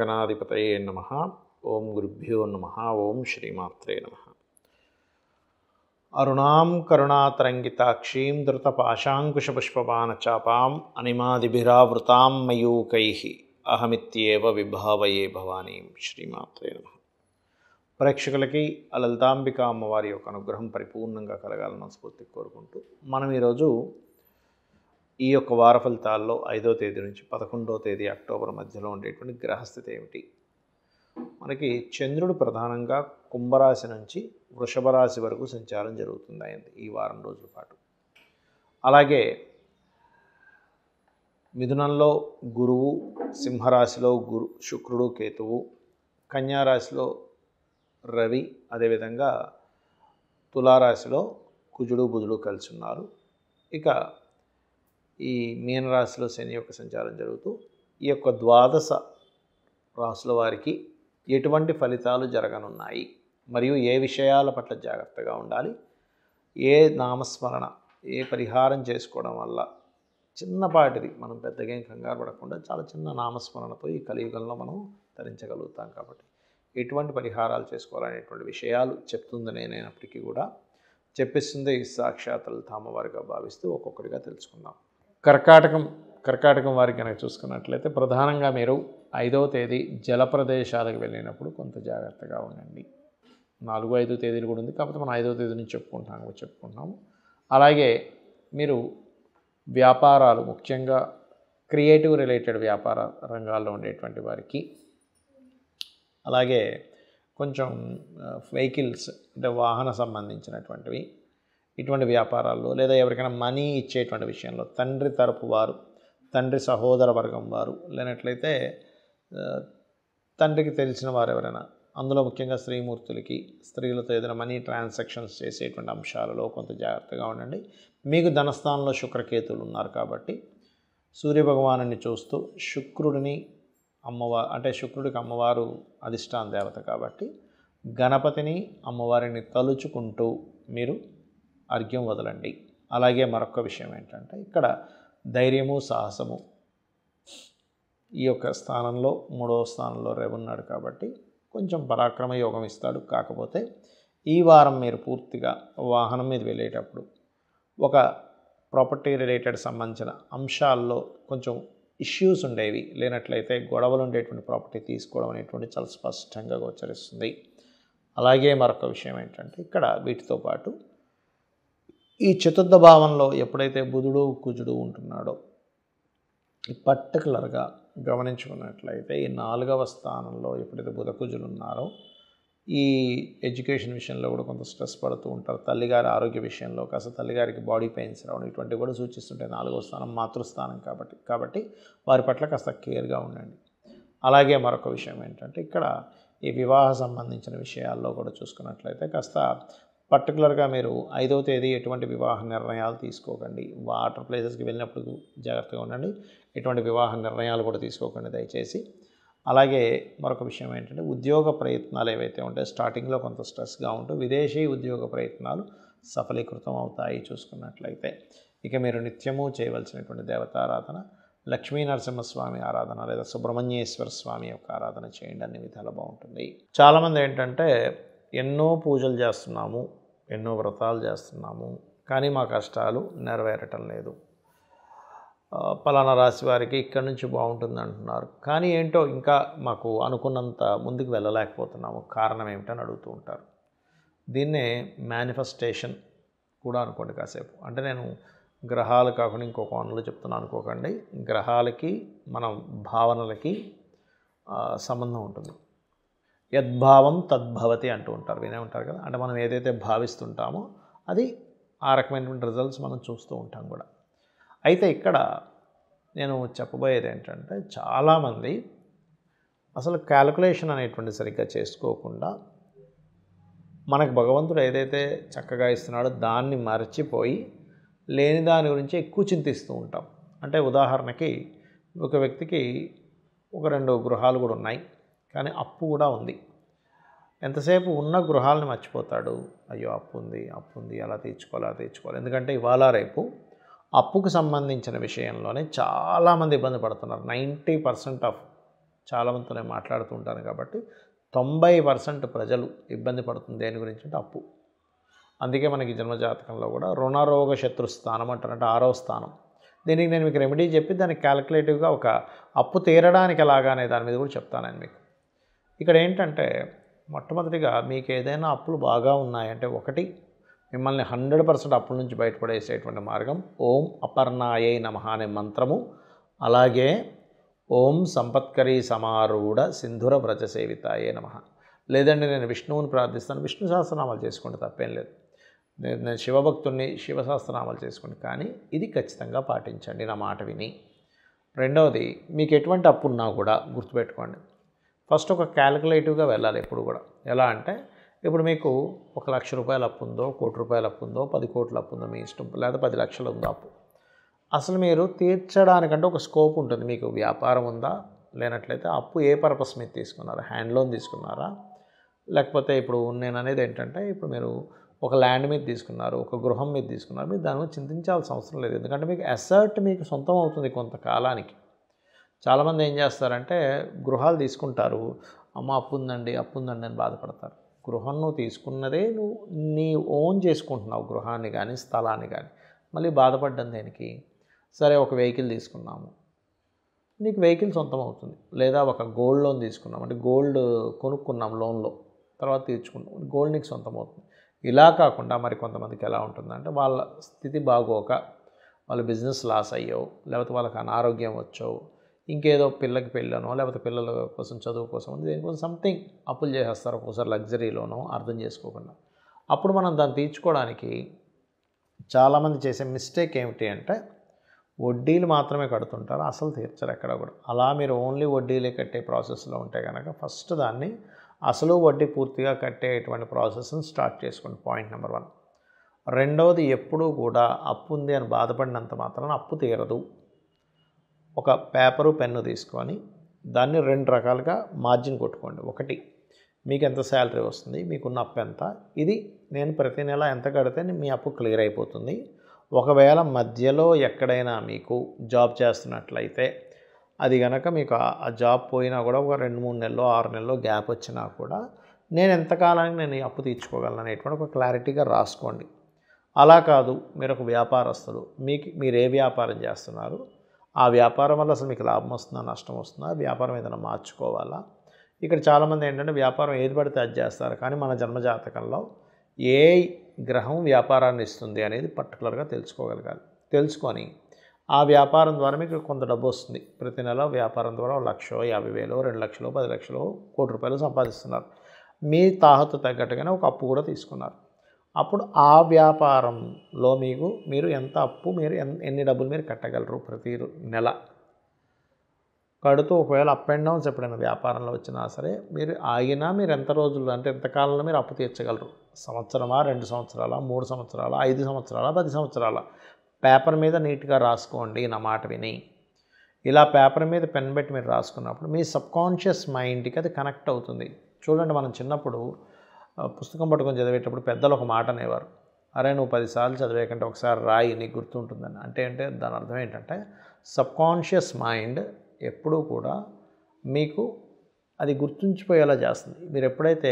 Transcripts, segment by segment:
శ్రీమహాగణాధిపతయే నమః. ఓం గురుభ్యో నమః. ఓం శ్రీమాత్రే నమః. అరుణాం కరుణాతరంగితాక్షీం ధృతపాశాంకుశపుష్పబాణచాపాం అనిమాదిభిరావృతాం మయూకైః అహమిత్యేవ విభావయే భవానీం. శ్రీమాత్రే నమః. ప్రేక్షకులకి లలితాంబిక అమ్మవారి యొక్క అనుగ్రహం పరిపూర్ణంగా కలగాలని స్ఫూర్తి కోరుకుంటూ మనం ఈరోజు ఈ యొక్క వార ఫలితాల్లో 5వ తేదీ నుంచి 11వ తేదీ అక్టోబర్ మధ్యలో ఉండేటువంటి గ్రహస్థితి ఏమిటి? మనకి చంద్రుడు ప్రధానంగా కుంభరాశి నుంచి వృషభ రాశి వరకు సంచారం జరుగుతుంది అయింది ఈ వారం రోజుల పాటు. అలాగే మిథునంలో గురువు, సింహరాశిలో శుక్రుడు కేతువు, కన్యారాశిలో రవి, అదేవిధంగా తులారాశిలో కుజుడు బుధుడు కలిసి ఉన్నారు. ఇక ఈ మీనరాశిలో శని యొక్క సంచారం జరుగుతూ ఈ యొక్క ద్వాదశ రాశుల వారికి ఎటువంటి ఫలితాలు జరగనున్నాయి, మరియు ఏ విషయాల పట్ల జాగ్రత్తగా ఉండాలి, ఏ నామస్మరణ, ఏ పరిహారం చేసుకోవడం వల్ల చిన్నపాటిది, మనం పెద్దగా ఏం కంగారు పడకుండా చాలా చిన్న నామస్మరణతో ఈ కలియుగంలో మనం తరించగలుగుతాం. కాబట్టి ఎటువంటి పరిహారాలు చేసుకోవాలనేటువంటి విషయాలు చెప్తుంది నేనైనప్పటికీ కూడా చెప్పిస్తుంది సాక్షాత్ లలితామ్మవారిగా భావిస్తూ ఒక్కొక్కటిగా తెలుసుకుందాం. కర్కాటకం వారికి కనుక చూసుకున్నట్లయితే ప్రధానంగా మీరు 5వ తేదీ జల ప్రదేశాలకు వెళ్ళినప్పుడు కొంత జాగ్రత్తగా ఉండండి. 4, 5 తేదీలు కూడా ఉంది, కాకపోతే మనం 5వ తేదీ నుంచి చెప్పుకుంటున్నాము. అలాగే మీరు వ్యాపారాలు, ముఖ్యంగా క్రియేటివ్ రిలేటెడ్ వ్యాపార రంగాల్లో ఉండేటువంటి వారికి, అలాగే కొంచెం వెహికల్స్ అంటే వాహన సంబంధించినటువంటివి, ఇటువంటి వ్యాపారాల్లో లేదా ఎవరికైనా మనీ ఇచ్చేటువంటి విషయంలో తండ్రి తరపు వారు, తండ్రి సహోదర వర్గం వారు, లేనట్లయితే తండ్రికి తెలిసిన వారు ఎవరైనా, అందులో ముఖ్యంగా స్త్రీమూర్తులకి, స్త్రీలతో ఏదైనా మనీ ట్రాన్సాక్షన్స్ చేసేటువంటి అంశాలలో కొంత జాగ్రత్తగా ఉండండి. మీకు ధనస్థానంలో శుక్రకేతువులు ఉన్నారు కాబట్టి సూర్యభగవాను చూస్తూ శుక్రుడిని శుక్రుడికి అమ్మవారు అధిష్టాన దేవత కాబట్టి గణపతిని, అమ్మవారిని తలుచుకుంటూ మీరు అర్ఘ్యం వదలండి. అలాగే మరొక విషయం ఏంటంటే ఇక్కడ ధైర్యము, సాహసము ఈ యొక్క స్థానంలో 3వ స్థానంలో రవి ఉన్నాడు కాబట్టి కొంచెం పరాక్రమ యోగం ఇస్తాడు. కాకపోతే ఈ వారం మీరు పూర్తిగా వాహనం మీద వెళ్ళేటప్పుడు ఒక ప్రాపర్టీ రిలేటెడ్ సంబంధించిన అంశాల్లో కొంచెం ఇష్యూస్ ఉండేవి, లేనట్లయితే గొడవలు ఉండేటువంటి ప్రాపర్టీ తీసుకోవడం అనేటువంటి చాలా స్పష్టంగా గోచరిస్తుంది. అలాగే మరొక విషయం ఏంటంటే ఇక్కడ వీటితో పాటు ఈ చతుర్థ భావంలో ఎప్పుడైతే బుధుడు కుజుడు ఉంటున్నాడో, పర్టికులర్గా గమనించుకున్నట్లయితే ఈ 4వ స్థానంలో ఎప్పుడైతే బుధ కుజులు ఉన్నారో ఈ ఎడ్యుకేషన్ విషయంలో కూడా కొంత స్ట్రెస్ పడుతూ ఉంటారు. తల్లిగారి ఆరోగ్య విషయంలో కాస్త తల్లిగారికి బాడీ పెయిన్స్ రావడం ఇటువంటివి కూడా సూచిస్తుంటాయి. 4వ స్థానం మాతృస్థానం కాబట్టి వారి పట్ల కాస్త కేర్గా ఉండండి. అలాగే మరొక విషయం ఏంటంటే ఇక్కడ ఈ వివాహ సంబంధించిన విషయాల్లో కూడా చూసుకున్నట్లయితే కాస్త పర్టికులర్గా మీరు 5వ తేదీ ఎటువంటి వివాహ నిర్ణయాలు తీసుకోకండి. వాటర్ ప్లేసెస్కి వెళ్ళినప్పుడు జాగ్రత్తగా ఉండండి. ఎటువంటి వివాహ నిర్ణయాలు కూడా తీసుకోకండి దయచేసి. అలాగే మరొక విషయం ఏంటంటే ఉద్యోగ ప్రయత్నాలు ఏవైతే ఉంటాయో స్టార్టింగ్లో కొంత స్ట్రెస్గా ఉంటూ విదేశీ ఉద్యోగ ప్రయత్నాలు సఫలీకృతం అవుతాయి చూసుకున్నట్లయితే. ఇక మీరు నిత్యము చేయవలసినటువంటి దేవతారాధన లక్ష్మీ నరసింహస్వామి ఆరాధన లేదా సుబ్రహ్మణ్యేశ్వర స్వామి యొక్క ఆరాధన చేయండి, అన్ని విధాలు బాగుంటుంది. చాలామంది ఏంటంటే ఎన్నో పూజలు చేస్తున్నాము, ఎన్నో వ్రతాలు చేస్తున్నాము, కానీ మా కష్టాలు నెరవేరటం లేదు. పలానా రాశి వారికి ఇక్కడి నుంచి బాగుంటుంది అంటున్నారు, కానీ ఏంటో ఇంకా మాకు అనుకున్నంత ముందుకు వెళ్ళలేకపోతున్నాము, కారణం ఏమిటని అడుగుతూ ఉంటారు. దీన్నే మేనిఫెస్టేషన్ కూడా అనుకోండి కాసేపు. అంటే నేను గ్రహాలు కాకుండా ఇంకో కోణంలో చెప్తున్నాను అనుకోకండి. గ్రహాలకి మనం భావనలకి సంబంధం ఉంటుంది. యద్భావం తద్భవతి అంటూ ఉంటారు, వినే ఉంటారు కదా. అంటే మనం ఏదైతే భావిస్తుంటామో అది ఆ రకమైనటువంటి రిజల్ట్స్ మనం చూస్తూ ఉంటాం కూడా. అయితే ఇక్కడ నేను చెప్పబోయేది ఏంటంటే చాలామంది అసలు క్యాలిక్యులేషన్ అనేటువంటి సరిగ్గా చేసుకోకుండా మనకు భగవంతుడు ఏదైతే చక్కగా ఇస్తున్నాడో దాన్ని మర్చిపోయి లేని దాని గురించి ఎక్కువ చింతిస్తూ ఉంటాం. అంటే ఉదాహరణకి ఒక వ్యక్తికి 2 గృహాలు కూడా ఉన్నాయి, కానీ అప్పు కూడా ఉంది. ఎంతసేపు ఉన్న గృహాలను మర్చిపోతాడు. అయ్యో అప్పు ఉంది, అలా తీర్చుకోవాలి. ఎందుకంటే ఇవాళ రేపు అప్పుకు సంబంధించిన విషయంలోనే చాలామంది ఇబ్బంది పడుతున్నారు. 90% ఆఫ్ చాలామందితో నేను మాట్లాడుతూ ఉంటాను కాబట్టి 90% ప్రజలు ఇబ్బంది పడుతుంది దేని గురించి అంటే అప్పు. అందుకే మనకి జన్మజాతకంలో కూడా రుణరోగ శత్రు స్థానం అంటారంటే 6వ స్థానం. దీనికి నేను మీకు రెమెడీ చెప్పి దానికి క్యాలిక్యులేటివ్గా ఒక అప్పు తీరడానికి ఎలాగా అనే దాని మీద కూడా చెప్తాను నేను మీకు. ఇక్కడ ఏంటంటే మొట్టమొదటిగా మీకు ఏదైనా అప్పులు బాగా ఉన్నాయంటే ఒకటి మిమ్మల్ని 100% అప్పుల నుంచి బయటపడేసేటువంటి మార్గం ఓం అపర్ణాయై నమః అనే మంత్రము, అలాగే ఓం సంపత్కరీ సమారూఢ సింధుర వ్రజ సేవితాయే నమః. లేదండి నేను విష్ణువుని ప్రార్థిస్తాను, విష్ణు సహస్రనామాలు చేసుకోండి, తప్పేం లేదు. నేను శివభక్తుడిని, శివ సహస్రనామాలు చేసుకోండి, కానీ ఇది ఖచ్చితంగా పాటించండి నా మాట విని. రెండవది మీకు ఎటువంటి అప్పు ఉన్నా కూడా గుర్తుపెట్టుకోండి, ఫస్ట్ ఒక క్యాలిక్యులేటివ్గా వెళ్ళాలి ఎప్పుడు కూడా. ఎలా అంటే ఇప్పుడు మీకు 1,00,000 రూపాయలు అప్పు ఉందో, 1 కోటి రూపాయలు అప్పు ఉందో, 10 కోట్ల అప్పు ఉందో మీ ఇష్టం, లేదా 10 లక్షలు ఉందో అప్పు, అసలు మీరు తీర్చడానికంటే ఒక స్కోప్ ఉంటుంది. మీకు వ్యాపారం ఉందా, లేనట్లయితే అప్పు ఏ పర్పస్ మీద తీసుకున్నారా, హ్యాండ్ లోన్ తీసుకున్నారా, లేకపోతే ఇప్పుడు నేను అనేది ఏంటంటే ఇప్పుడు మీరు ఒక ల్యాండ్ మీద తీసుకున్నారు, ఒక గృహం మీద తీసుకున్నారు, మీరు దాని గురించి చింతించాల్సిన అవసరం లేదు. ఎందుకంటే మీకు అసెట్ మీకు సొంతం అవుతుంది కొంతకాలానికి. చాలామంది ఏం చేస్తారంటే గృహాలు తీసుకుంటారు, అమ్మ అప్పు ఉందండి అని బాధపడతారు. గృహం నువ్వు తీసుకున్నదే నువ్వు నీ ఓన్ చేసుకుంటున్నావు, గృహాన్ని కానీ స్థలాన్ని కానీ, మళ్ళీ బాధపడ్డం దేనికి? సరే ఒక వెహికల్ తీసుకున్నాము, నీకు వెహికల్ సొంతం అవుతుంది. లేదా ఒక గోల్డ్ లోన్ తీసుకున్నాం అంటే గోల్డ్ కొనుక్కున్నాం లోన్లో, తర్వాత తీర్చుకున్నాం, గోల్డ్ నీకు సొంతం అవుతుంది. ఇలా కాకుండా మరి కొంతమందికి ఎలా ఉంటుందంటే వాళ్ళ స్థితి బాగోక వాళ్ళ బిజినెస్ లాస్ అయ్యో, లేకపోతే వాళ్ళకి అనారోగ్యం వచ్చో, ఇంకేదో పిల్లకి పెళ్ళనో, లేకపోతే పిల్లల కోసం చదువు కోసం దేనికోసం సంథింగ్ అప్పులు చేసేస్తారు, ఒక్కోసారి లగ్జరీలోనో అర్థం చేసుకోకుండా. అప్పుడు మనం దాన్ని తీర్చుకోవడానికి చాలామంది చేసే మిస్టేక్ ఏమిటి అంటే వడ్డీలు మాత్రమే కడుతుంటారు, అసలు తీర్చరు ఎక్కడ కూడా. అలా మీరు ఓన్లీ వడ్డీలే కట్టే ప్రాసెస్లో ఉంటే కనుక ఫస్ట్ దాన్ని అసలు వడ్డీ పూర్తిగా కట్టేటువంటి ప్రాసెస్ని స్టార్ట్ చేసుకోండి, పాయింట్ నెంబర్ 1. రెండవది ఎప్పుడూ కూడా అప్పు ఉంది అని బాధపడినంత మాత్రాన అప్పు తీరదు. ఒక పేపరు పెన్ను తీసుకొని దాన్ని 2 రకాలుగా మార్జిన్ కొట్టుకోండి. ఒకటి మీకు ఎంత శాలరీ వస్తుంది, మీకున్న అప్పు ఎంత, ఇది నేను ప్రతి నెల ఎంత కడితే మీ అప్పు క్లియర్ అయిపోతుంది. ఒకవేళ మధ్యలో ఎక్కడైనా మీకు జాబ్ చేస్తున్నట్లయితే అది కనుక మీకు ఆ జాబ్ పోయినా కూడా ఒక 2-3 నెలలో 6 నెలలో గ్యాప్ వచ్చినా కూడా నేను ఎంతకాలానికి నేను ఈ అప్పు తీర్చుకోగలను అనేటువంటి ఒక క్లారిటీగా రాసుకోండి. అలా కాదు మీరు ఒక వ్యాపారస్తులు, మీరు ఏ వ్యాపారం చేస్తున్నారు, ఆ వ్యాపారం వల్ల అసలు మీకు లాభం వస్తుందా నష్టం వస్తుందా, వ్యాపారం ఏదైనా మార్చుకోవాలా. ఇక్కడ చాలామంది ఏంటంటే వ్యాపారం ఏది పడితే అది చేస్తారు, కానీ మన జన్మజాతకంలో ఏ గ్రహం వ్యాపారాన్ని ఇస్తుంది అనేది పర్టికులర్గా తెలుసుకోగలగాలి. తెలుసుకొని ఆ వ్యాపారం ద్వారా మీకు కొంత డబ్బు వస్తుంది. ప్రతి నెల వ్యాపారం ద్వారా 1,00,000, 50,000, 2 లక్షలు, 10 లక్షలు, 1 కోటి రూపాయలు సంపాదిస్తున్నారు. మీ తాహతు తగ్గట్టుగానే ఒక అప్పు కూడా తీసుకున్నారు. అప్పుడు ఆ వ్యాపారంలో మీరు ఎంత అప్పు, మీరు ఎన్ని డబ్బులు మీరు కట్టగలరు ప్రతి నెల కడుతూ, ఒకవేళ అప్ అండ్ డౌన్స్ ఎప్పుడైనా వ్యాపారంలో వచ్చినా సరే మీరు ఆగినా మీరు ఎంత రోజులు అంటే ఎంతకాలంలో మీరు అప్పు తీర్చగలరు, సంవత్సరమా, 2 సంవత్సరాల, 3 సంవత్సరాల, 5 సంవత్సరాల, 10 సంవత్సరాల, పేపర్ మీద నీట్గా రాసుకోండి నా మాట విని. ఇలా పేపర్ మీద పెన్ పెట్టి మీరు రాసుకున్నప్పుడు మీ సబ్కాన్షియస్ మైండ్కి అది కనెక్ట్ అవుతుంది. చూడండి, మనం చిన్నప్పుడు పుస్తకం పట్టుకొని చదివేటప్పుడు పెద్దలు ఒక మాట అనేవారు, అరే నువ్వు 10 సార్లు చదివే కంటే ఒకసారి రాయి నీకు గుర్తుంటుందని. అంటే దాని అర్థం ఏంటంటే సబ్కాన్షియస్ మైండ్ ఎప్పుడూ కూడా మీకు అది గుర్తుంచిపోయేలా చేస్తుంది. మీరు ఎప్పుడైతే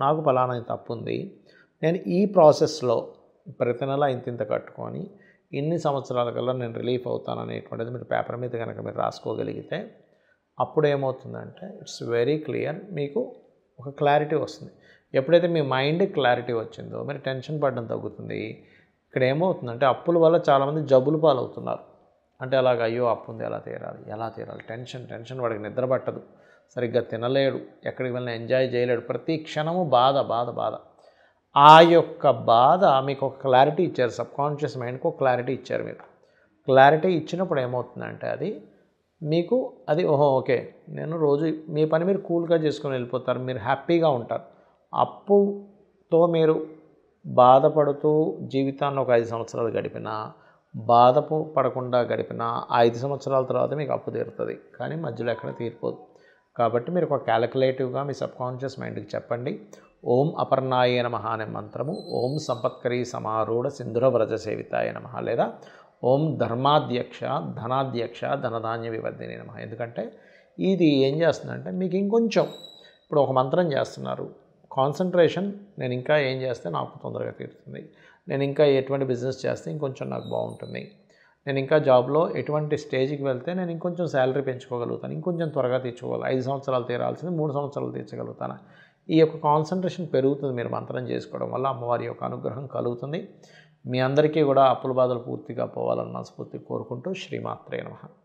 నాకు ఫలానా తప్పు ఉంది, నేను ఈ ప్రాసెస్లో ప్రతి నెల ఇంత కట్టుకొని ఇన్ని సంవత్సరాల కల్లా నేను రిలీఫ్ అవుతాను అనేటువంటిది మీరు పేపర్ మీద కనుక మీరు రాసుకోగలిగితే అప్పుడు ఏమవుతుందంటే ఇట్స్ వెరీ క్లియర్, మీకు ఒక క్లారిటీ వస్తుంది. ఎప్పుడైతే మీ మైండ్ క్లారిటీ వచ్చిందో మీరు టెన్షన్ పడడం తగ్గుతుంది. ఇక్కడ ఏమవుతుందంటే అప్పుల వల్ల చాలామంది జబ్బులు పాలవుతున్నారు. అంటే అలాగ అయ్యో అప్పు ఉంది ఎలా తీరాలి టెన్షన్, వాడికి నిద్ర పట్టదు, సరిగ్గా తినలేడు, ఎక్కడికి వెళ్ళినా ఎంజాయ్ చేయలేడు, ప్రతి క్షణము బాధ. ఆ యొక్క బాధ మీకు ఒక క్లారిటీ ఇచ్చారు, సబ్కాన్షియస్ మైండ్కి ఒక క్లారిటీ ఇచ్చారు. మీరు క్లారిటీ ఇచ్చినప్పుడు ఏమవుతుందంటే అది ఓకే, నేను రోజు మీ పని మీరు కూల్గా చేసుకొని వెళ్ళిపోతారు, మీరు హ్యాపీగా ఉంటారు. అప్పుతో మీరు బాధపడుతూ జీవితాన్ని ఒక 5 సంవత్సరాలు గడిపినా, బాధపడకుండా గడిపినా 5 సంవత్సరాల తర్వాత మీకు అప్పు తీరుతుంది, కానీ మధ్యలో ఎక్కడ తీరిపోదు. కాబట్టి మీరు ఒక క్యాలిక్యులేటివ్గా మీ సబ్కాన్షియస్ మైండ్కి చెప్పండి, ఓం అపర్ణాయ నమః అనే మంత్రము, ఓం సంపత్కరీ సమారూఢ సింధుర వ్రజ సేవితాయ నమః, లేదా ఓం ధర్మాధ్యక్ష ధనాధ్యక్ష ధనధాన్య వివర్ధిని నమః. ఎందుకంటే ఇది ఏం చేస్తుందంటే మీకు ఇంకొంచెం ఇప్పుడు ఒక మంత్రం చేస్తున్నారు, కాన్సన్ట్రేషన్ నేను ఇంకా ఏం చేస్తే నాకు తొందరగా తీరుతుంది, నేను ఇంకా ఎటువంటి బిజినెస్ చేస్తే ఇంకొంచెం నాకు బాగుంటుంది, నేను ఇంకా జాబ్లో ఎటువంటి స్టేజ్కి వెళ్తే నేను ఇంకొంచెం శాలరీ పెంచుకోగలుగుతాను, ఇంకొంచెం త్వరగా తీర్చుకోగలను, 5 సంవత్సరాలు తీరాల్సింది 3 సంవత్సరాలు తీర్చగలుగుతాను. ఈ యొక్క కాన్సన్ట్రేషన్ పెరుగుతుంది మీరు మంత్రం చేసుకోవడం వల్ల. అమ్మవారి యొక్క అనుగ్రహం కలుగుతుంది. మీ అందరికీ కూడా అప్పుల బాధలు పూర్తిగా పోవాలని మనస్ఫూర్తిగా కోరుకుంటూ శ్రీమాత్రే నమః.